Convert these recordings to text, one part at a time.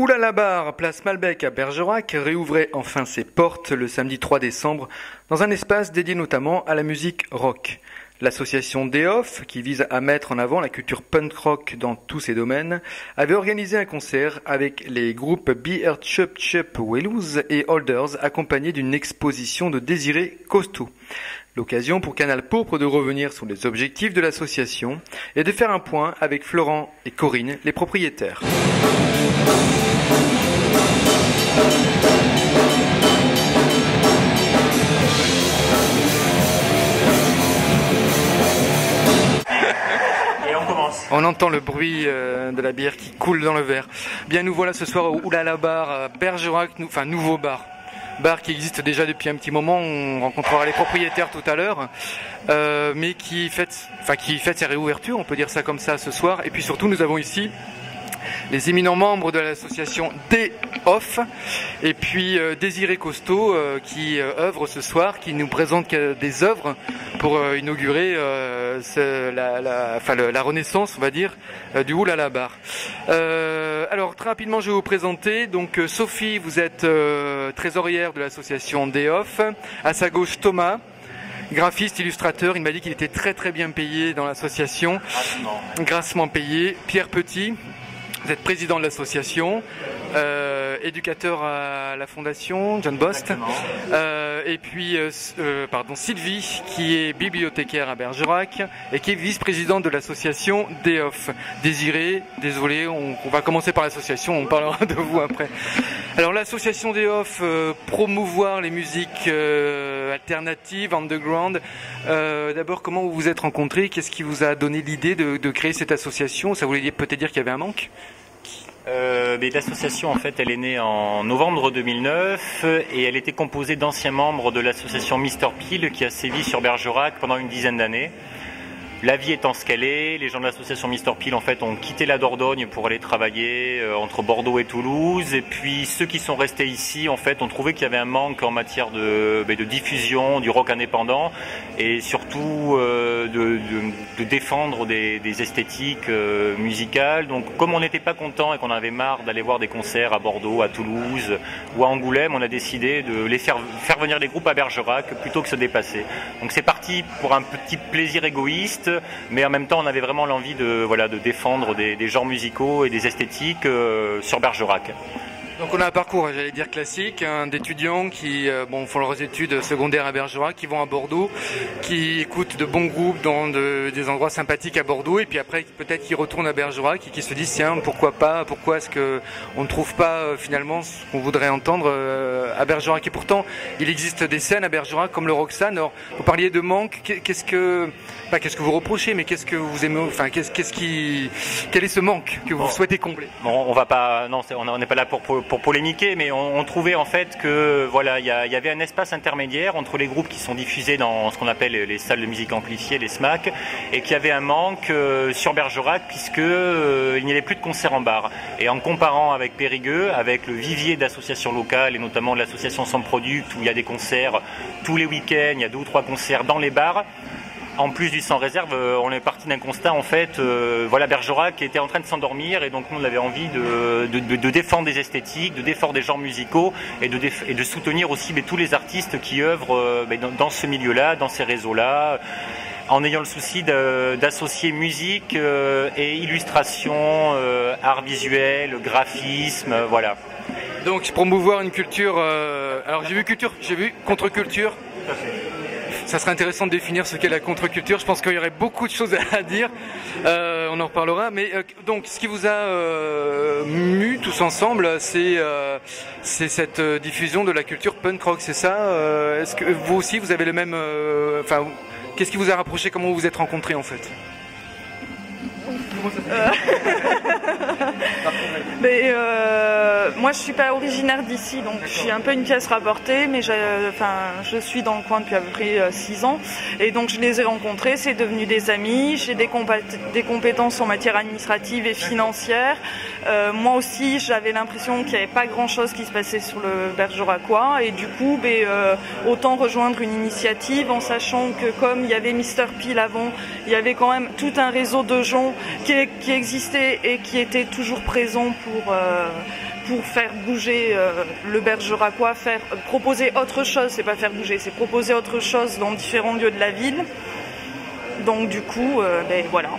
Oulala Bar, place Malbec à Bergerac, réouvrait enfin ses portes le samedi 3 décembre dans un espace dédié notamment à la musique rock. L'association DEOF, qui vise à mettre en avant la culture punk rock dans tous ses domaines, avait organisé un concert avec les groupes Beer Chup Chup Wheloos et Holders, accompagné d'une exposition de Désiré Costaud. L'occasion pour Canal Pourpre de revenir sur les objectifs de l'association et de faire un point avec Florent et Corinne, les propriétaires. On entend le bruit de la bière qui coule dans le verre. Bien, nous voilà ce soir au Oulala Bar à Bergerac, nouveau bar qui existe déjà depuis un petit moment. On rencontrera les propriétaires tout à l'heure, mais qui fête sa réouverture, on peut dire ça comme ça, ce soir. Et puis surtout, nous avons ici les éminents membres de l'association DEOF et puis Désiré Costaud qui œuvre ce soir, qui nous présente des œuvres pour inaugurer la renaissance, on va dire, du Oulala Bar. Alors très rapidement, je vais vous présenter. Donc Sophie, vous êtes trésorière de l'association DEOF. À sa gauche, Thomas, graphiste, illustrateur. Il m'a dit qu'il était très très bien payé dans l'association. Grassement payé. Pierre Petit, vous êtes président de l'association, éducateur à la fondation John Bost, et puis Sylvie, qui est bibliothécaire à Bergerac et qui est vice-présidente de l'association DEOF. Désiré, désolé, on va commencer par l'association, on parlera de vous après. Alors l'association DEOF, promouvoir les musiques alternatives, underground. D'abord, comment vous vous êtes rencontrés? Qu'est-ce qui vous a donné l'idée de créer cette association? Ça voulait peut-être dire qu'il y avait un manque? L'association, en fait, elle est née en novembre 2009 et elle était composée d'anciens membres de l'association Mister Peel qui a sévi sur Bergerac pendant une dizaine d'années. La vie étant ce qu'elle est, les gens de l'association Mister Peel en fait ont quitté la Dordogne pour aller travailler entre Bordeaux et Toulouse. Et puis ceux qui sont restés ici en fait ont trouvé qu'il y avait un manque en matière de diffusion du rock indépendant et surtout de défendre des esthétiques musicales. Donc comme on n'était pas content et qu'on avait marre d'aller voir des concerts à Bordeaux, à Toulouse ou à Angoulême, on a décidé de les faire venir des groupes à Bergerac plutôt que se dépasser. Donc c'est parti pour un petit plaisir égoïste. Mais en même temps, on avait vraiment l'envie de défendre des genres musicaux et des esthétiques sur Bergerac. Donc on a un parcours, j'allais dire classique, d'étudiants qui font leurs études secondaires à Bergerac, qui vont à Bordeaux, qui écoutent de bons groupes dans des endroits sympathiques à Bordeaux, et puis après peut-être qu'ils retournent à Bergerac et qui se disent tiens, pourquoi est-ce qu'on ne trouve pas finalement ce qu'on voudrait entendre à Bergerac? Et pourtant il existe des scènes à Bergerac comme le Roxane. Alors vous parliez de manque, qu'est-ce que vous reprochez, mais qu'est-ce que vous aimez, quel est ce manque que vous souhaitez combler? Bon, on n'est pas là pour polémiquer, mais on trouvait en fait que il y avait un espace intermédiaire entre les groupes qui sont diffusés dans ce qu'on appelle les salles de musique amplifiée, les SMAC, et qu'il y avait un manque sur Bergerac puisque il n'y avait plus de concerts en bar. Et en comparant avec Périgueux, avec le vivier d'associations locales et notamment l'association Sans Product où il y a des concerts tous les week-ends, il y a 2 ou 3 concerts dans les bars. En plus du sans réserve, on est parti d'un constat en fait, Bergerac était en train de s'endormir et donc nous on avait envie de défendre des esthétiques, de défendre des genres musicaux et de soutenir aussi tous les artistes qui œuvrent dans ce milieu-là, dans ces réseaux-là, en ayant le souci d'associer musique et illustration, art visuel, graphisme, voilà. Donc promouvoir une culture. Alors j'ai vu contre-culture. Ça serait intéressant de définir ce qu'est la contre-culture. Je pense qu'il y aurait beaucoup de choses à dire. On en reparlera. Mais donc, ce qui vous a mu tous ensemble, c'est cette diffusion de la culture punk rock, c'est ça? Est-ce que vous aussi, vous avez le même... qu'est-ce qui vous a rapproché? Comment vous vous êtes rencontrés, en fait? Moi je suis pas originaire d'ici, donc je suis un peu une pièce rapportée, mais je suis dans le coin depuis à peu près 6 ans et donc je les ai rencontrés, c'est devenu des amis, j'ai des compétences en matière administrative et financière. Moi aussi j'avais l'impression qu'il n'y avait pas grand chose qui se passait sur le Bergeracois et du coup autant rejoindre une initiative en sachant que comme il y avait Mister Peel avant, il y avait quand même tout un réseau de gens qui existait et qui était toujours présent pour faire bouger le Bergeracois, proposer autre chose, c'est pas faire bouger, c'est proposer autre chose dans différents lieux de la ville. Donc du coup, voilà.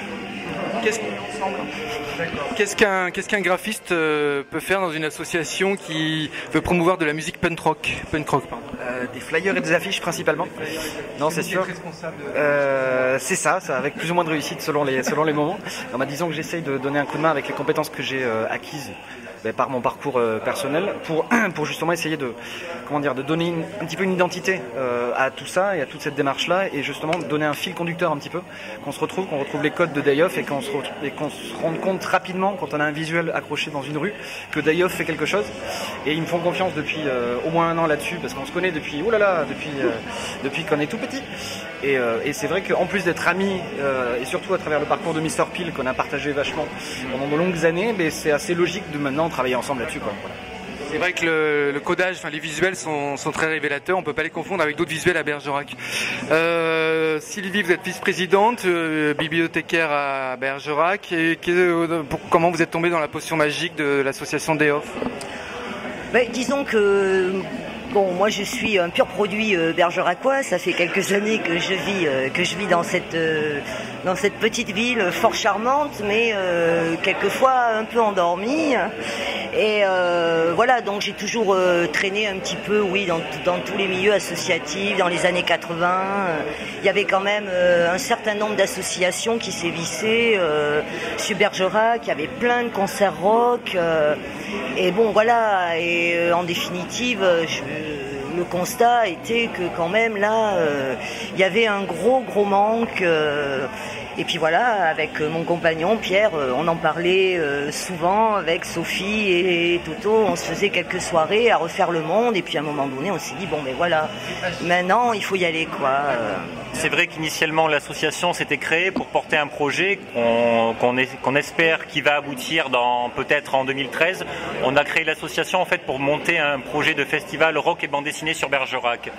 Qu'est-ce qu'un graphiste peut faire dans une association qui veut promouvoir de la musique punk rock, pardon. Des flyers et des affiches principalement. Non, c'est sûr. C'est ça, avec plus ou moins de réussite selon les moments. Alors, disons que j'essaye de donner un coup de main avec les compétences que j'ai acquises par mon parcours personnel pour justement essayer de donner un petit peu une identité à tout ça et à toute cette démarche là, et justement donner un fil conducteur un petit peu, qu'on retrouve les codes de Day Off, et qu'on se rende compte rapidement quand on a un visuel accroché dans une rue que Day Off fait quelque chose. Et ils me font confiance depuis au moins 1 an là-dessus, parce qu'on se connaît depuis qu'on est tout petit, et c'est vrai qu'en plus d'être amis, et surtout à travers le parcours de Mr. Peel qu'on a partagé vachement pendant de longues années, mais c'est assez logique de maintenant travailler ensemble là-dessus, quoi. Voilà. C'est vrai que le codage, les visuels sont très révélateurs, on peut pas les confondre avec d'autres visuels à Bergerac. Sylvie, vous êtes vice-présidente, bibliothécaire à Bergerac, et comment vous êtes tombée dans la potion magique de l'association Day Off? Disons que moi je suis un pur produit bergeracois. Ça fait quelques années que je vis dans cette petite ville fort charmante, mais quelquefois un peu endormie. Et voilà, donc j'ai toujours traîné un petit peu, oui, dans tous les milieux associatifs. Dans les années 80, il y avait quand même un certain nombre d'associations qui sévissaient sur Bergerac. Il y avait plein de concerts rock. Et bon, voilà. Et en définitive, le constat était que quand même là, il y avait un gros manque. Et puis voilà, avec mon compagnon Pierre, on en parlait souvent avec Sophie et Toto. On se faisait quelques soirées à refaire le monde, et puis à un moment donné, on s'est dit bon, voilà, maintenant il faut y aller, quoi. C'est vrai qu'initialement l'association s'était créée pour porter un projet qu'on espère qui va aboutir peut-être en 2013. On a créé l'association en fait pour monter un projet de festival rock et bande dessinée sur Bergerac.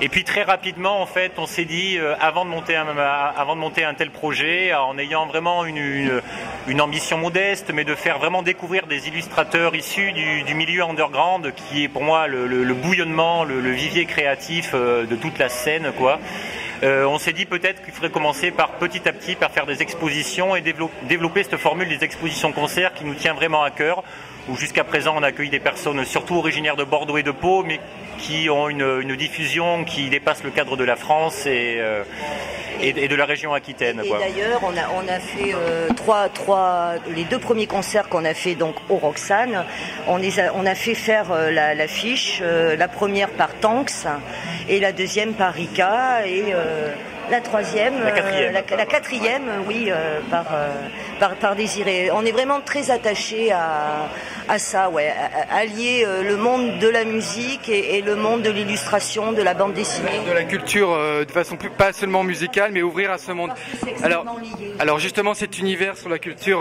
Et puis très rapidement en fait on s'est dit avant de monter un tel projet, en ayant vraiment une ambition modeste, mais de faire vraiment découvrir des illustrateurs issus du milieu underground, qui est pour moi le bouillonnement, le vivier créatif de toute la scène, quoi. On s'est dit peut-être qu'il faudrait commencer petit à petit par faire des expositions et développer cette formule des expositions-concerts qui nous tient vraiment à cœur, où jusqu'à présent on accueille des personnes surtout originaires de Bordeaux et de Pau, mais qui ont une diffusion qui dépasse le cadre de la France et de la région Aquitaine. Et d'ailleurs, on a fait les 2 premiers concerts qu'on a fait donc au Roxane, on a fait faire l'affiche, la première par Tanks et la deuxième par Rika, et la troisième, la quatrième, oui, par Désiré. On est vraiment très attachés à ça, ouais, à allier le monde de la musique et le monde de l'illustration, de la bande dessinée. De la culture de façon pas seulement musicale, mais ouvrir à ce monde. Alors justement, cet univers sur la culture,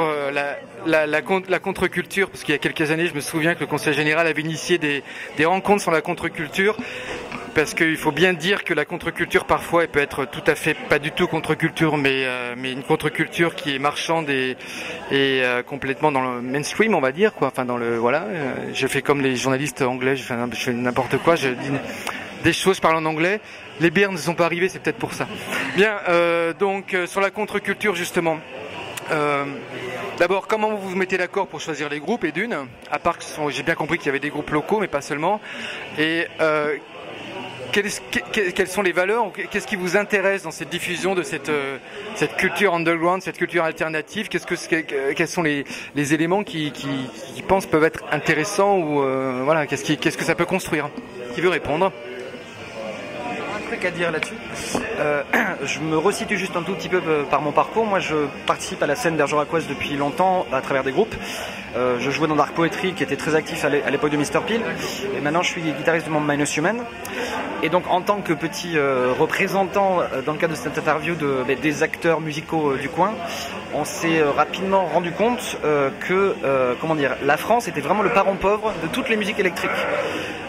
la contre-culture, parce qu'il y a quelques années, je me souviens que le Conseil général avait initié des rencontres sur la contre-culture. Parce qu'il faut bien dire que la contre-culture parfois elle peut être tout à fait pas du tout contre-culture, mais une contre-culture qui est marchande et complètement dans le mainstream, on va dire, quoi. Enfin je fais comme les journalistes anglais, je fais n'importe quoi, je dis des choses, je parle en anglais. Les bières ne sont pas arrivées, c'est peut-être pour ça. Bien, donc sur la contre-culture justement. D'abord, comment vous vous mettez d'accord pour choisir les groupes, et d'une, à part que j'ai bien compris qu'il y avait des groupes locaux, mais pas seulement, et quelles sont les valeurs, qu'est-ce qui vous intéresse dans cette diffusion de cette culture underground, cette culture alternative? Quels sont les éléments qui pensent peuvent être intéressants, ou voilà, qu'est-ce que ça peut construire? Qui veut répondre? À dire là-dessus. Je me resitue juste un tout petit peu par mon parcours. Moi, je participe à la scène bergeracoise depuis longtemps à travers des groupes. Je jouais dans Dark Poetry, qui était très actif à l'époque de Mr. Peel, et maintenant je suis guitariste du monde Minus Human. Et donc en tant que petit représentant dans le cadre de cette interview des acteurs musicaux du coin, on s'est rapidement rendu compte que la France était vraiment le parent pauvre de toutes les musiques électriques.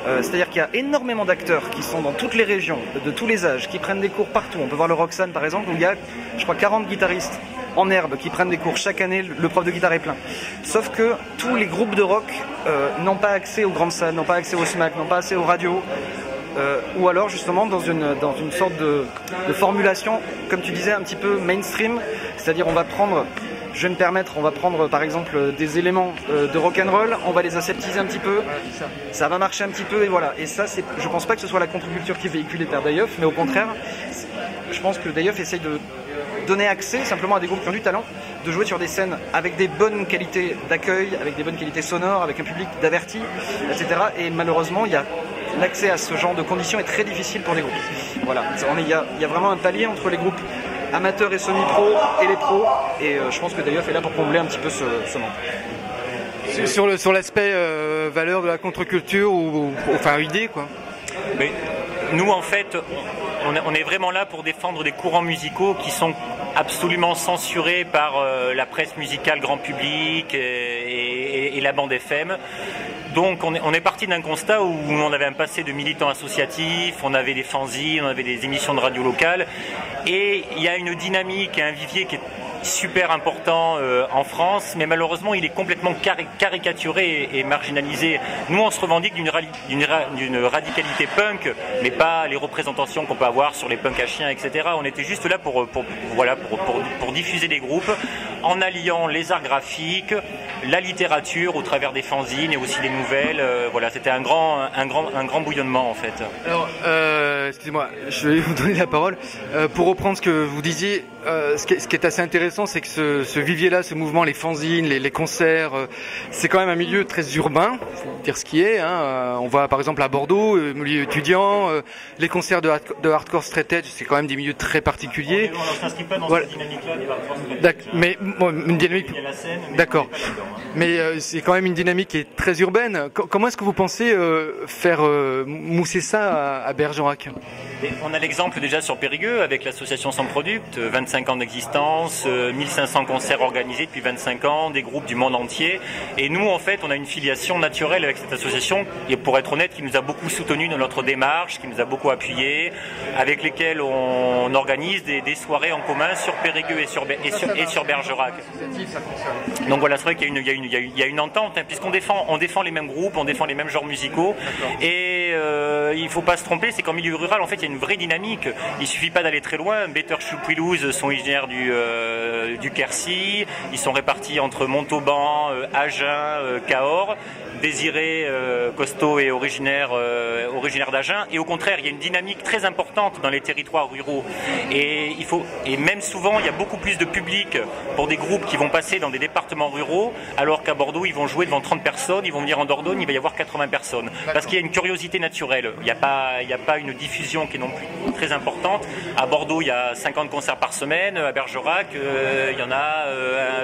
C'est-à-dire qu'il y a énormément d'acteurs qui sont dans toutes les régions, de tous les âges, qui prennent des cours partout. On peut voir le Roxane par exemple, où il y a, je crois, 40 guitaristes en herbe qui prennent des cours chaque année, le prof de guitare est plein. Sauf que tous les groupes de rock n'ont pas accès aux grandes salles, n'ont pas accès aux SMAC, n'ont pas accès aux radios, ou alors justement dans une sorte de formulation, comme tu disais, un petit peu mainstream, c'est-à-dire on va prendre par exemple des éléments de rock'n'roll, on va les aseptiser un petit peu, ça va marcher un petit peu et voilà. Et ça, je pense pas que ce soit la contre-culture qui est véhiculée par Day Off, mais au contraire, je pense que Day Off essaye de donner accès simplement à des groupes qui ont du talent, de jouer sur des scènes avec des bonnes qualités d'accueil, avec des bonnes qualités sonores, avec un public d'avertis, etc. Et malheureusement, l'accès à ce genre de conditions est très difficile pour les groupes. Voilà, il y a vraiment un palier entre les groupes amateurs et semi-pro et les pros, et je pense que Day Off est là pour combler un petit peu ce manque. Sur l'aspect valeur de la contre-culture ou enfin idée quoi. Mais nous en fait on est vraiment là pour défendre des courants musicaux qui sont absolument censurés par la presse musicale grand public et la bande FM. Donc on est parti d'un constat où on avait un passé de militants associatifs, on avait des fanzines, on avait des émissions de radio locales, et il y a une dynamique et un vivier qui est super important en France, mais malheureusement il est complètement caricaturé et marginalisé. Nous on se revendique d'une radicalité punk, mais pas les représentations qu'on peut avoir sur les punks à chiens, etc. On était juste là pour diffuser des groupes en alliant les arts graphiques, la littérature au travers des fanzines et aussi des nouvelles. Voilà, c'était un grand bouillonnement en fait. Alors, excusez-moi, je vais vous donner la parole. Pour reprendre ce que vous disiez, ce qui est assez intéressant, c'est que ce vivier-là, ce mouvement, les fanzines, les concerts, c'est quand même un milieu très urbain, faut dire ce qui est. Hein. On voit par exemple à Bordeaux, milieu étudiant, les concerts de hardcore straight edge, c'est quand même des milieux très particuliers. On ne s'inscrit pas dans cette dynamique-là du hardcore straight edge. Mais bon, une dynamique. Il y a la scène, d'accord. Mais c'est quand même une dynamique qui est très urbaine. Comment est-ce que vous pensez faire mousser ça à Bergerac ? On a l'exemple déjà sur Périgueux avec l'association Sans Product, 25 ans d'existence, 1500 concerts organisés depuis 25 ans, des groupes du monde entier. Et nous, en fait, on a une filiation naturelle avec cette association, et pour être honnête, qui nous a beaucoup soutenus dans notre démarche, qui nous a beaucoup appuyés, avec lesquels on organise des soirées en commun sur Périgueux et sur Bergerac. Donc voilà, c'est vrai qu'il y a une entente, hein, puisqu'on défend les mêmes groupes, on défend les mêmes genres musicaux. Et il ne faut pas se tromper, c'est qu'en milieu rural, en fait, il y a une vraie dynamique. Il ne suffit pas d'aller très loin. Better Choupouilouz sont originaires du Quercy. Ils sont répartis entre Montauban, Agen, Cahors. Désiré, costaud et originaire d'Agen. Et au contraire, il y a une dynamique très importante dans les territoires ruraux. Et même souvent, il y a beaucoup plus de public pour des groupes qui vont passer dans des départements ruraux, alors qu'à Bordeaux, ils vont jouer devant 30 personnes, ils vont venir en Dordogne, il va y avoir 80 personnes. Parce qu'il y a une curiosité naturelle. Il n'y a pas une diffusion qui est non plus très importante. À Bordeaux, il y a 50 concerts par semaine. À Bergerac, il y en a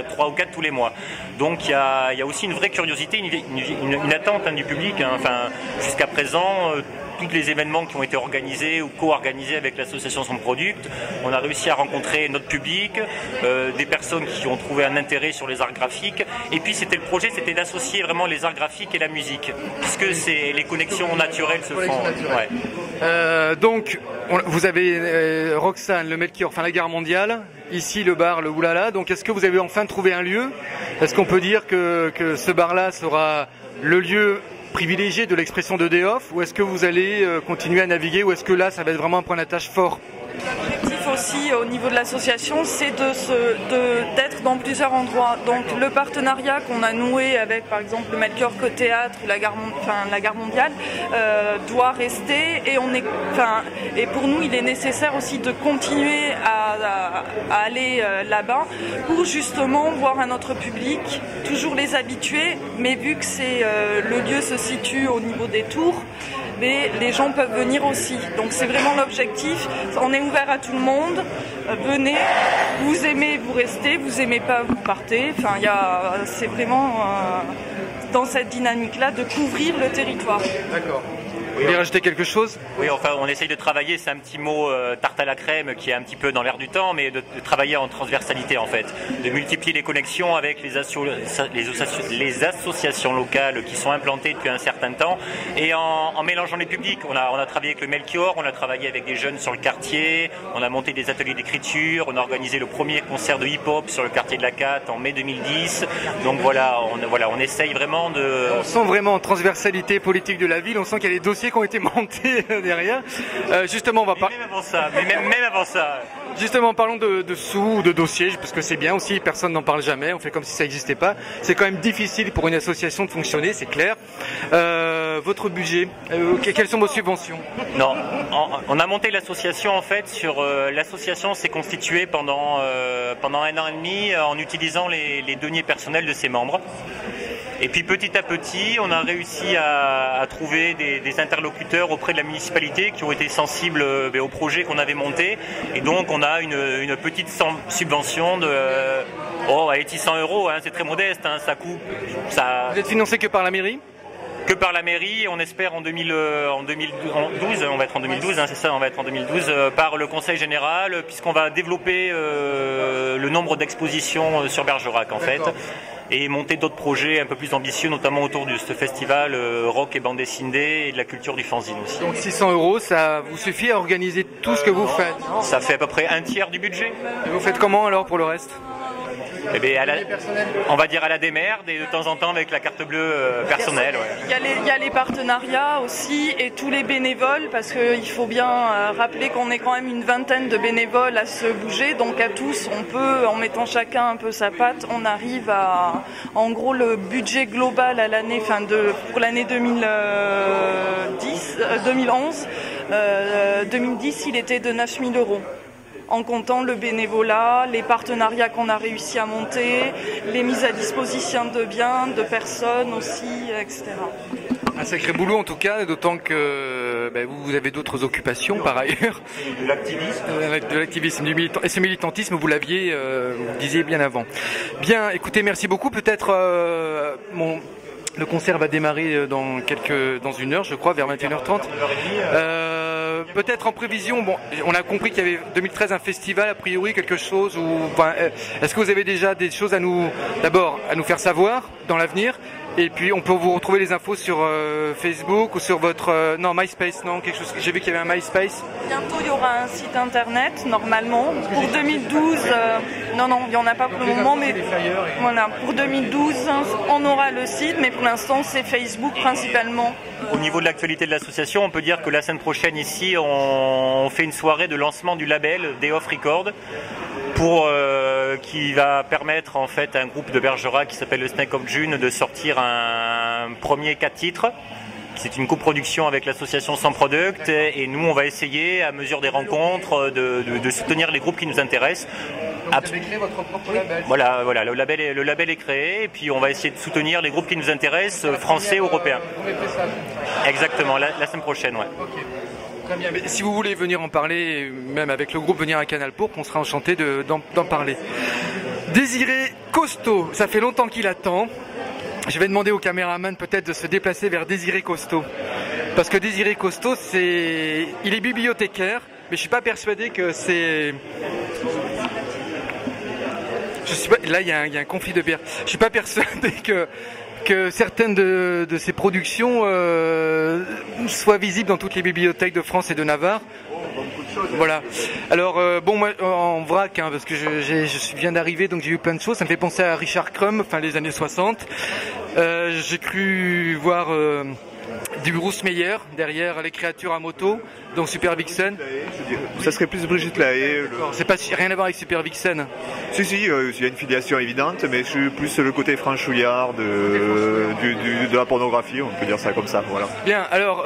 3 ou 4 tous les mois. Donc il y a aussi une vraie curiosité, une attente du public. Hein. Enfin, jusqu'à présent, tous les événements qui ont été organisés ou co-organisés avec l'association Son Product, on a réussi à rencontrer notre public, des personnes qui ont trouvé un intérêt sur les arts graphiques. Et puis le projet, c'était d'associer vraiment les arts graphiques et la musique, puisque les connexions naturelles se font. Ouais. Donc, vous avez Roxane, le Melchior, enfin la Gare Mondiale, ici le bar, le Oulala. Donc, est-ce que vous avez enfin trouvé un lieu ? Est-ce qu'on peut dire que ce bar-là sera le lieu privilégié de l'expression de Day Off, ou est-ce que vous allez continuer à naviguer, ou est-ce que là ça va être vraiment un point d'attache fort ? L'objectif aussi au niveau de l'association, c'est d'être dans plusieurs endroits. Donc le partenariat qu'on a noué avec par exemple le Melchior Côte Théâtre ou la Gare Mondiale doit rester, et pour nous il est nécessaire aussi de continuer à aller là-bas pour justement voir un autre public, toujours les habitués, mais vu que le lieu se situe au niveau des tours, mais les gens peuvent venir aussi. Donc c'est vraiment l'objectif. On est ouvert à tout le monde. Venez, vous aimez, vous restez, vous aimez pas, vous partez. Enfin, c'est vraiment dans cette dynamique-là de couvrir le territoire. D'accord. Vous voulez rajouter quelque chose? Oui, enfin, on essaye de travailler, c'est un petit mot tarte à la crème qui est un petit peu dans l'air du temps, mais de travailler en transversalité en fait, de multiplier les connexions avec les associations locales qui sont implantées depuis un certain temps, et en mélangeant les publics. On a travaillé avec le Melchior, on a travaillé avec des jeunes sur le quartier, on a monté des ateliers d'écriture, on a organisé le premier concert de hip-hop sur le quartier de la Catte en mai 2010. Donc voilà, on essaye vraiment de... On sent vraiment en transversalité politique de la ville, on sent qu'il y a des dossiers qui ont été montés derrière. Justement, on va pas... Même avant ça. Justement, parlons de sous, de dossiers, parce que c'est bien aussi, personne n'en parle jamais, on fait comme si ça n'existait pas. C'est quand même difficile pour une association de fonctionner, c'est clair. Votre budget, quelles sont vos subventions? Non, on a monté l'association en fait sur... l'association s'est constituée pendant 1 an et demi en utilisant les deniers personnels de ses membres. Et puis petit à petit, on a réussi à trouver des interlocuteurs auprès de la municipalité qui ont été sensibles au projet qu'on avait monté. Et donc on a une petite subvention de 600 €, hein, c'est très modeste, hein, ça coupe. Vous êtes financé que par la mairie? Que par la mairie, on espère en 2012, on va être en 2012, hein, c'est ça, on va être en 2012, par le Conseil Général, puisqu'on va développer le nombre d'expositions sur Bergerac en fait, et monter d'autres projets un peu plus ambitieux, notamment autour de ce festival rock et bande dessinée et de la culture du fanzine aussi. Donc 600 €, ça vous suffit à organiser tout ce que vous faites? Ça fait à peu près un tiers du budget. Et vous faites comment alors pour le reste? Eh bien, on va dire à la démerde et de temps en temps avec la carte bleue personnelle. Ouais. Il y a les partenariats aussi et tous les bénévoles, parce qu'il faut bien rappeler qu'on est quand même une vingtaine de bénévoles à se bouger, donc à tous on peut, en mettant chacun un peu sa patte, on arrive à, en gros, le budget global à l'année, pour l'année 2011, 2010 il était de 9 000 €. En comptant le bénévolat, les partenariats qu'on a réussi à monter, les mises à disposition de biens, de personnes aussi, etc. Un sacré boulot en tout cas, d'autant que vous avez d'autres occupations par ailleurs. De l'activisme. De l'activisme, et ce militantisme, vous l'aviez, vous disiez bien avant. Bien, écoutez, merci beaucoup. Peut-être le concert va démarrer dans 1 heure, je crois, vers 21h30. Peut-être en prévision, on a compris qu'il y avait 2013 un festival, a priori quelque chose, est-ce que vous avez déjà des choses à nous faire savoir dans l'avenir? Et puis on peut vous retrouver les infos sur Facebook ou sur votre MySpace, quelque chose. J'ai vu qu'il y avait un MySpace. Bientôt il y aura un site internet normalement. Pour 2012, non, il n'y en a pas pour le moment, mais voilà, pour 2012 on aura le site, mais pour l'instant c'est Facebook principalement. Au niveau de l'actualité de l'association, on peut dire que la semaine prochaine ici, on fait une soirée de lancement du label Day Off Record, qui va permettre en fait à un groupe de Bergerac qui s'appelle le Snake of June de sortir un premier 4 titres. C'est une coproduction avec l'association Sans Product, et nous on va essayer à mesure des rencontres de soutenir les groupes qui nous intéressent. Donc vous avez créé votre propre label. Voilà, le label est créé, et puis on va essayer de soutenir les groupes qui nous intéressent, français, européens. Exactement, la semaine prochaine, ouais. Okay. Très bien. Mais si vous voulez venir en parler, même avec le groupe, venir à Canal Pourpre, on sera enchanté d'en parler. Désiré Costaud, ça fait longtemps qu'il attend. Je vais demander au caméraman peut-être de se déplacer vers Désiré Costaud. Parce que Désiré Costaud, il est bibliothécaire, mais je suis pas persuadé que c'est... Là, il y a un conflit de bière. Je suis pas persuadé que certaines de ces productions soient visibles dans toutes les bibliothèques de France et de Navarre. Voilà. Alors moi en vrac, parce que je viens d'arriver, donc j'ai vu plein de choses. Ça me fait penser à Richard Crumb, les années 60. J'ai cru voir du Bruce Meyer derrière Les Créatures à moto, donc Super Vixen. Ça serait plus Brigitte Lahaye. C'est pas rien à voir avec Super Vixen. Si, il y a une filiation évidente, mais je suis plus le côté franchouillard de la pornographie, on peut dire ça comme ça. Voilà. Bien, alors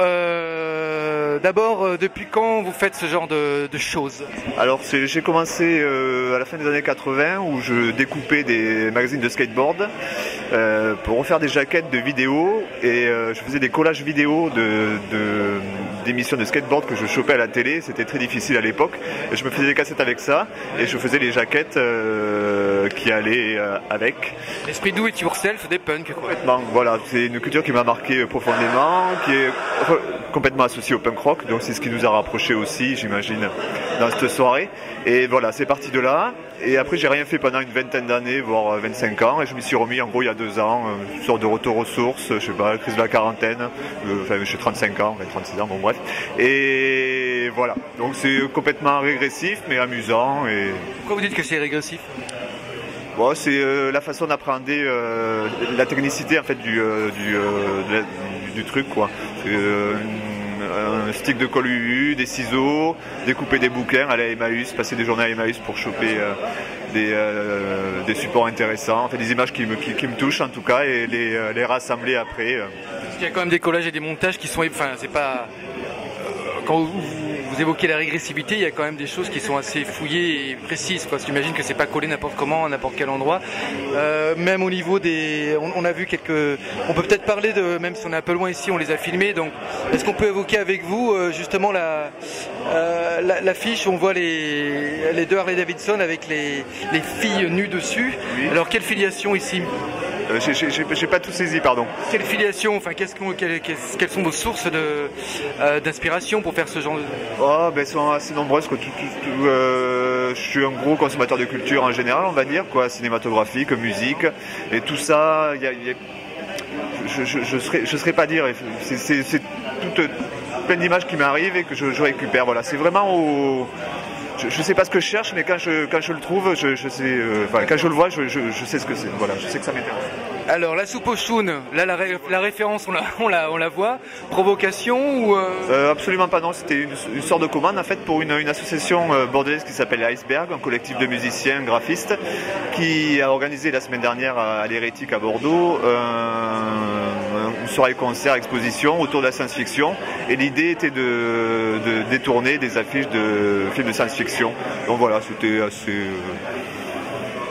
d'abord, depuis quand vous faites ce genre de choses? Alors j'ai commencé à la fin des années 80 où je découpais des magazines de skateboard pour refaire des jaquettes de vidéos, et je faisais des collages vidéo d'émissions de skateboard que je chopais à la télé. C'était très difficile à l'époque. Et je me faisais des cassettes avec ça et je faisais les jaquettes qui allaient avec. L'esprit do it yourself des punks, quoi. Complètement, voilà, c'est une culture qui m'a marqué profondément, qui est complètement associée au punk rock, donc c'est ce qui nous a rapprochés aussi, j'imagine, dans cette soirée. Et voilà, c'est parti de là. Et après, j'ai rien fait pendant une vingtaine d'années, voire 25 ans, et je m'y suis remis en gros il y a 2 ans, une sorte de retour aux sources, je sais pas, crise de la quarantaine, enfin j'ai 35 ans, 36 ans, bon bref. Et voilà, donc c'est complètement régressif, mais amusant. Et... Pourquoi vous dites que c'est régressif ? Bon, c'est la façon d'appréhender la technicité en fait du truc, quoi. Un stick de colle UU, des ciseaux, découper des bouquins, aller à Emmaüs, passer des journées à Emmaüs pour choper des supports intéressants, en fait, des images qui me touchent en tout cas, et les rassembler après. Parce qu'il y a quand même des collages et des montages qui sont... Enfin, c'est pas... Quand vous évoquez la régressivité, il y a quand même des choses qui sont assez fouillées et précises, quoi. J'imagine que c'est pas collé n'importe comment, à n'importe quel endroit. Même au niveau des... On a vu quelques... On peut peut-être parler de... Même si on est un peu loin ici, on les a filmés. Donc, est-ce qu'on peut évoquer avec vous, justement, l'affiche où on voit les 2 Harley Davidson avec les filles nues dessus. Oui. Alors, quelle filiation ici ? J'ai pas tout saisi, pardon. Quelle filiation, enfin, quelles sont vos sources d'inspiration pour faire ce genre de... Oh, ben, elles sont assez nombreuses, quoi. Je suis un gros consommateur de culture en général, on va dire, quoi, cinématographique, musique, et tout ça, je serais pas dire, c'est toute plein d'images qui m'arrivent et que je récupère, voilà. C'est vraiment je sais pas ce que je cherche, mais quand je le trouve, je sais, quand je le vois, je sais ce que c'est. Voilà, je sais que ça m'intéresse. Alors la soupe aux choux, là la référence on la voit. Provocation ou Absolument pas, non. C'était une sorte de commande en fait pour une association bordelaise qui s'appelle Iceberg, un collectif de musiciens graphistes qui a organisé la semaine dernière à l'Hérétique à Bordeaux une soirée concert exposition autour de la science-fiction, et l'idée était de détourner des affiches de films de science-fiction. Donc voilà, c'était assez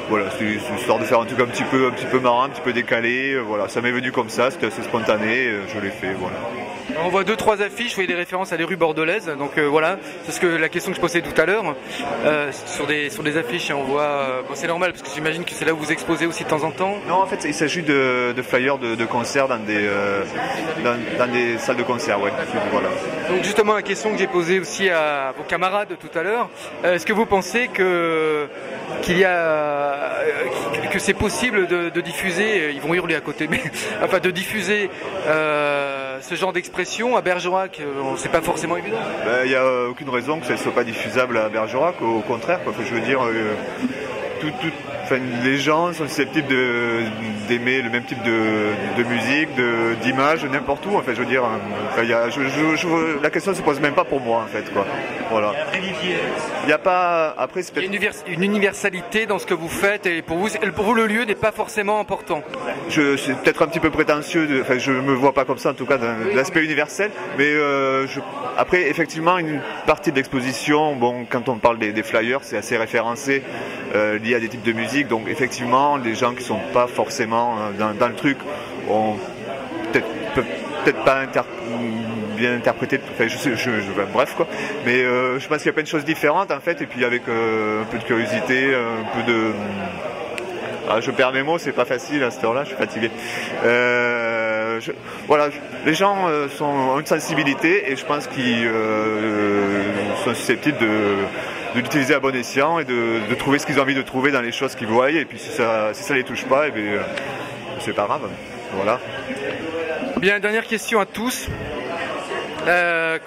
voilà, c'est histoire de faire un truc un petit peu marrant, un petit peu décalé, voilà, ça m'est venu comme ça, c'était assez spontané, je l'ai fait, voilà. On voit 2-3 affiches, vous voyez des références à des rues bordelaises, donc voilà, c'est la question que je posais tout à l'heure. Sur des affiches, on voit, bon, c'est normal parce que j'imagine que c'est là où vous exposez aussi de temps en temps. Non, en fait, il s'agit de flyers de concerts dans des salles de concert, ouais. Voilà. Donc justement, la question que j'ai posée aussi à vos camarades tout à l'heure, est-ce que vous pensez que c'est possible de diffuser, ils vont hurler à côté, mais enfin de diffuser ce genre d'expression à Bergerac, c'est pas forcément évident. Il n'y a aucune raison que ça ne soit pas diffusable à Bergerac, au contraire, quoi. Je veux dire, les gens sont susceptibles d'aimer le même type de musique, d'image, n'importe où. Enfin, je veux dire, la question ne se pose même pas pour moi, en fait, quoi. Voilà. Il n'y a pas. Après, c'est il y a une universalité dans ce que vous faites, et pour vous le lieu n'est pas forcément important. C'est peut-être un petit peu prétentieux. Enfin, je me vois pas comme ça, en tout cas, dans l'aspect universel. Mais après, effectivement, une partie de l'exposition, bon, quand on parle des flyers, c'est assez référencé, lié à des types de musique. Donc, effectivement, les gens qui sont pas forcément dans le truc ont peut-être pas bien interprété, enfin, bref, quoi. Mais je pense qu'il y a plein de choses différentes, en fait, et puis avec un peu de curiosité, un peu de... je perds mes mots, c'est pas facile à cette heure-là, je suis fatigué. Voilà, les gens ont une sensibilité, et je pense qu'ils sont susceptibles de l'utiliser à bon escient et de trouver ce qu'ils ont envie de trouver dans les choses qu'ils voient, et puis si ça les touche pas, c'est pas grave. Voilà. Bien, dernière question à tous. Parce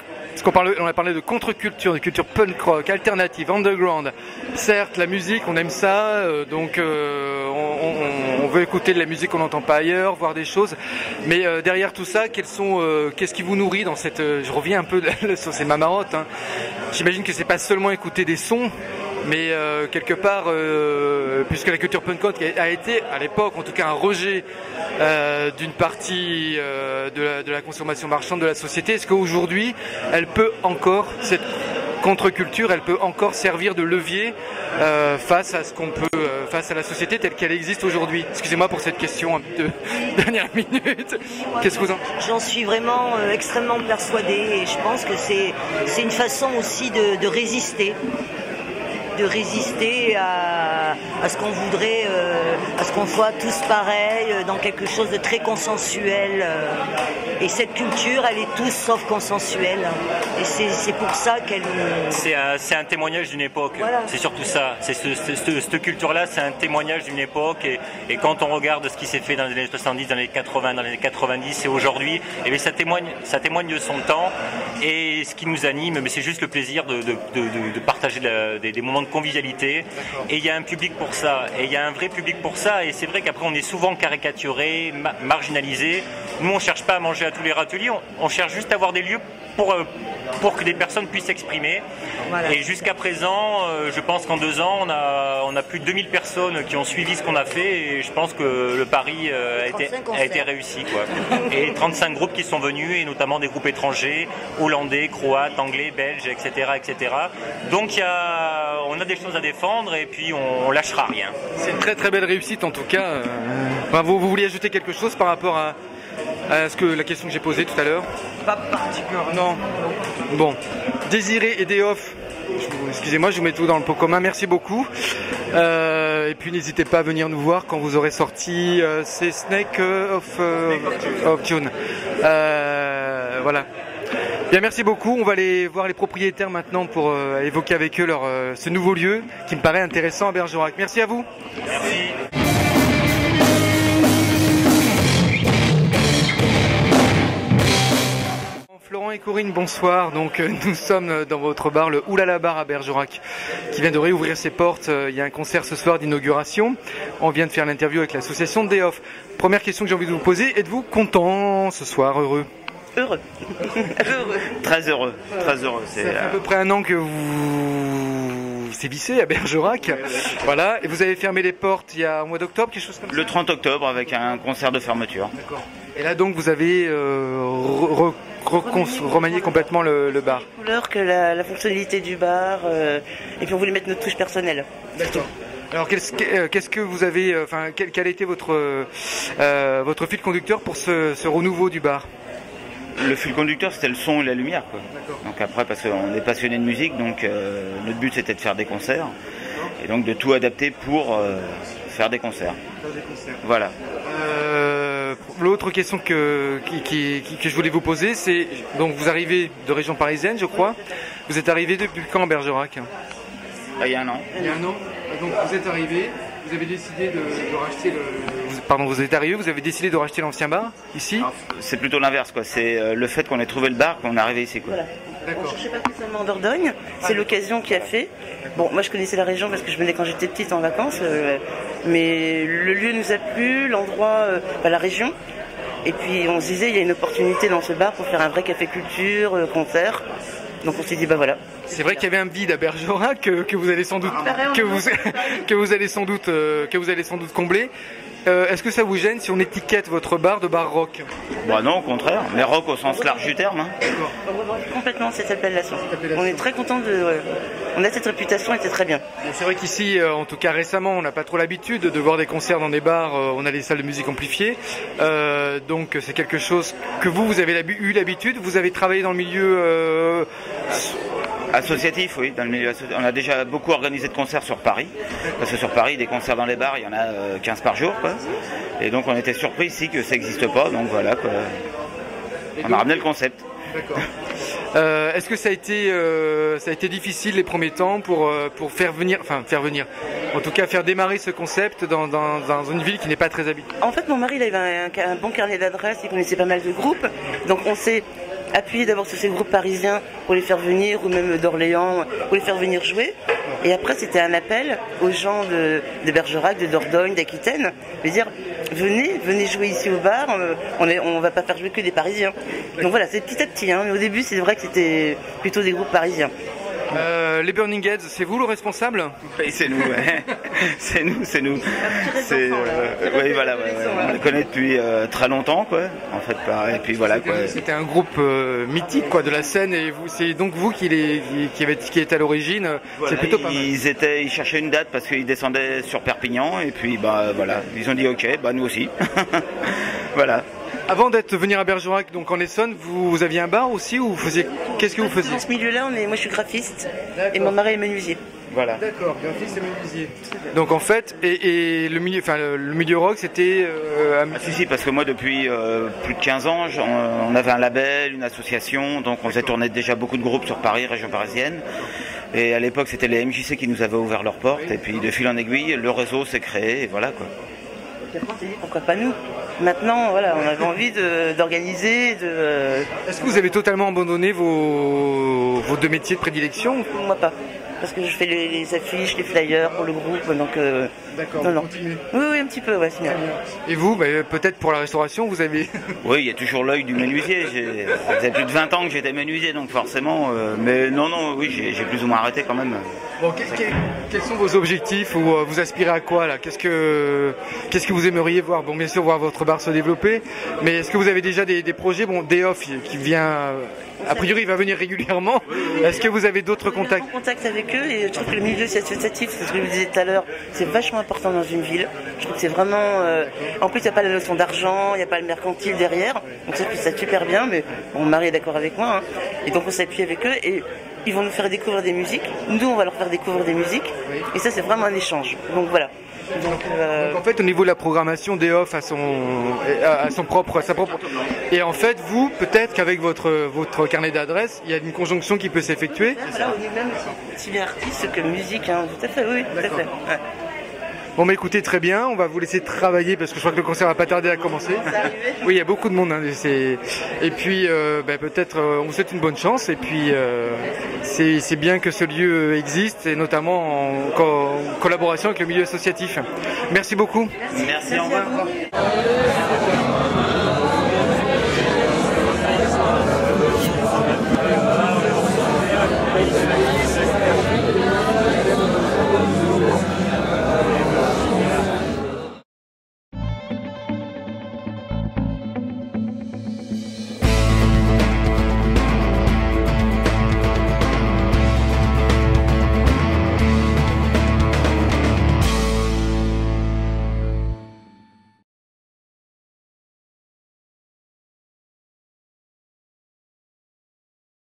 on a parlé de contre-culture, de culture punk rock, alternative, underground. Certes, la musique, on aime ça, donc on veut écouter de la musique qu'on n'entend pas ailleurs, voir des choses. Mais derrière tout ça, qu'est-ce qui vous nourrit dans cette... je reviens un peu sur ces mamarottes, hein. J'imagine que c'est pas seulement écouter des sons, mais quelque part, puisque la culture punk rock a été, à l'époque, en tout cas, un rejet d'une partie de la consommation marchande de la société, est-ce qu'aujourd'hui, elle peut encore, cette contre-culture, elle peut encore servir de levier face à ce qu'on peut, face à la société telle qu'elle existe aujourd'hui? Excusez-moi pour cette question de dernière minute. Qu'est-ce que vous en... J'en suis vraiment extrêmement persuadée et je pense que c'est une façon aussi de résister. De résister à ce qu'on voudrait, à ce qu'on soit tous pareils, dans quelque chose de très consensuel. Et cette culture, elle est tous sauf consensuelle. Et c'est pour ça qu'elle... C'est un témoignage d'une époque, voilà. C'est surtout ça. Cette culture-là, c'est un témoignage d'une époque. Et quand on regarde ce qui s'est fait dans les années 70, dans les années 80, dans les années 90 et aujourd'hui, eh bien, ça témoigne de son temps. Et ce qui nous anime, mais c'est juste le plaisir de partager des moments de convivialité. Et il y a un public pour ça. Et il y a un vrai public pour ça. Et c'est vrai qu'après, on est souvent caricaturé, marginalisé. Nous, on ne cherche pas à manger à tous les râteliers. On cherche juste à avoir des lieux pour que des personnes puissent s'exprimer. Voilà. Et jusqu'à présent, je pense qu'en 2 ans, on a plus de 2000 personnes qui ont suivi ce qu'on a fait. Et je pense que le pari a été réussi, quoi. Et 35 groupes qui sont venus, et notamment des groupes étrangers, hollandais, croates, anglais, belges, etc. etc. Donc on a des choses à défendre et puis on lâchera rien. C'est une très très belle réussite en tout cas. Vous vouliez ajouter quelque chose par rapport à la question que j'ai posée tout à l'heure? Pas particulièrement. Non. Bon. Désiré et Deoff. Excusez-moi, je vous mets tout dans le pot commun. Merci beaucoup. Et puis n'hésitez pas à venir nous voir quand vous aurez sorti ces Snake of Tune. Voilà. Bien, merci beaucoup. On va aller voir les propriétaires maintenant pour évoquer avec eux ce nouveau lieu qui me paraît intéressant à Bergerac. Merci à vous. Merci. Florent et Corinne, bonsoir. Donc nous sommes dans votre bar, le Oulala Bar à Bergerac, qui vient de réouvrir ses portes. Il y a un concert ce soir d'inauguration. On vient de faire l'interview avec l'association Deoff. Première question que j'ai envie de vous poser, êtes-vous content ce soir, heureux? Heureux. Heureux. Très heureux. Très heureux. C'est à peu près 1 an que vous sévissez à Bergerac. Voilà. Et vous avez fermé les portes il y a au mois d'octobre, quelque chose comme ça? Le 30 octobre avec un concert de fermeture. D'accord. Et là donc vous avez remanié complètement le bar. Les couleurs, que la fonctionnalité du bar, et puis on voulait mettre notre touche personnelle. D'accord. Alors qu'est-ce que vous avez, quel a été votre fil conducteur pour ce renouveau du bar? Le fil conducteur, c'était le son et la lumière, quoi. Donc après, parce qu'on est passionné de musique, donc notre but c'était de faire des concerts, et donc de tout adapter pour faire des concerts. Voilà. L'autre question que je voulais vous poser, c'est donc vous arrivez de région parisienne, je crois. Vous êtes arrivé depuis quand à Bergerac? Il y a 1 an. Il y a 1 an. Donc vous êtes arrivé. Vous avez décidé de racheter Pardon, vous êtes arrivé, vous avez décidé de racheter l'ancien bar, ici? C'est plutôt l'inverse, quoi. C'est le fait qu'on ait trouvé le bar qu'on est arrivé ici, quoi. Voilà. On ne cherchait pas spécialement en Dordogne, c'est l'occasion qui a fait. Bon, moi je connaissais la région parce que je venais quand j'étais petite en vacances, mais le lieu nous a plu, l'endroit, la région. Et puis on se disait, il y a une opportunité dans ce bar pour faire un vrai café culture, concert. Donc on s'est dit, bah voilà. C'est vrai qu'il y avait un vide à Bergerac que vous allez sans doute que vous allez sans doute combler. Est-ce que ça vous gêne si on étiquette votre bar de bar rock? Bah non, au contraire, mais rock au sens large du terme. Hein. Complètement cette appellation. On est très content on a cette réputation et c'est très bien. C'est vrai qu'ici, en tout cas récemment, on n'a pas trop l'habitude de voir des concerts dans des bars. On a les salles de musique amplifiées, donc c'est quelque chose que vous avez eu l'habitude. Vous avez travaillé dans le milieu associatif, oui, dans le milieu associatif. On a déjà beaucoup organisé de concerts sur Paris, parce que sur Paris, des concerts dans les bars, il y en a 15 par jour, quoi. Et donc on était surpris ici que ça n'existe pas, donc voilà, quoi. On a ramené le concept. D'accord. Est-ce que ça a été difficile les premiers temps pour faire venir, en tout cas faire démarrer ce concept dans une ville qui n'est pas très habitée? En fait, mon mari, il avait un bon carnet d'adresses, il connaissait pas mal de groupes, donc on s'est appuyé d'abord sur ces groupes parisiens pour les faire venir, ou même d'Orléans, pour les faire venir jouer. Et après, c'était un appel aux gens de Bergerac, de Dordogne, d'Aquitaine, de dire venez jouer ici au bar, on va pas faire jouer que des Parisiens. Donc voilà, c'est petit à petit, hein, mais au début, c'est vrai que c'était plutôt des groupes parisiens. Les Burning Heads, c'est vous le responsable? Oui, c'est nous, ouais. c'est nous. Oui, voilà, on les connaît depuis très longtemps, quoi. En fait, et puis voilà, quoi. C'était un groupe mythique, quoi, de la scène, et c'est donc vous qui êtes à l'origine. Voilà, c'est plutôt pas mal. Ils cherchaient une date parce qu'ils descendaient sur Perpignan, et puis voilà, ils ont dit ok, nous aussi. Voilà. Avant d'être venir à Bergerac, donc en Essonne, vous aviez un bar aussi ou vous faisiez qu'est-ce que vous faisiez? Dans ce milieu-là, moi je suis graphiste et mon mari est menuisier. Voilà. D'accord, graphiste et menuisier. Donc en fait, et le milieu rock, c'était. Si, parce que moi depuis plus de 15 ans, on avait un label, une association, donc on faisait tourner déjà beaucoup de groupes sur Paris, région parisienne. Et à l'époque, c'était les MJC qui nous avaient ouvert leurs portes, et puis de fil en aiguille, le réseau s'est créé, et voilà quoi. Et après, on s'est dit pourquoi pas nous. Maintenant, voilà, on avait envie d'organiser, Est-ce que vous avez totalement abandonné vos deux métiers de prédilection? Moi pas. Parce que je fais les affiches, les flyers pour le groupe, donc... D'accord, non. continuez. Oui, un petit peu, ouais, sinon. Et vous, peut-être pour la restauration, vous avez... Oui, il y a toujours l'œil du menuisier. Ça faisait plus de 20 ans que j'étais menuisier, donc forcément... mais non, oui, j'ai plus ou moins arrêté quand même. Bon, quels sont vos objectifs ou vous aspirez à quoi là? Qu'est-ce que vous aimeriez voir? Bon, bien sûr, voir votre bar se développer, mais est-ce que vous avez déjà des projets? Bon, Day-Off qui vient... A priori, il va venir régulièrement. Est-ce que vous avez d'autres contacts? Je suis en contact avec eux et je trouve que le milieu associatif, c'est ce que je vous disais tout à l'heure, c'est vachement important dans une ville. Je trouve que c'est vraiment... En plus, il n'y a pas la notion d'argent, il n'y a pas le mercantile derrière. Donc ça, c'est super bien, mais mon mari est d'accord avec moi. Et donc on s'appuie avec eux et ils vont nous faire découvrir des musiques. Nous, on va leur faire découvrir des musiques. Et ça, c'est vraiment un échange. Donc voilà. Donc en fait, au niveau de la programmation, Day-Off a sa propre. Et en fait, vous, peut-être qu'avec votre carnet d'adresses, il y a une conjonction qui peut s'effectuer. Voilà, on est même aussi bien artiste que musique, tout à fait, oui, tout à fait. Ouais. Bon, mais écoutez, très bien, on va vous laisser travailler parce que je crois que le concert va pas tarder à commencer. Oui, il y a beaucoup de monde. Et puis, peut-être, on vous souhaite une bonne chance. Et puis, c'est bien que ce lieu existe, et notamment en collaboration avec le milieu associatif. Merci beaucoup. Merci, au revoir.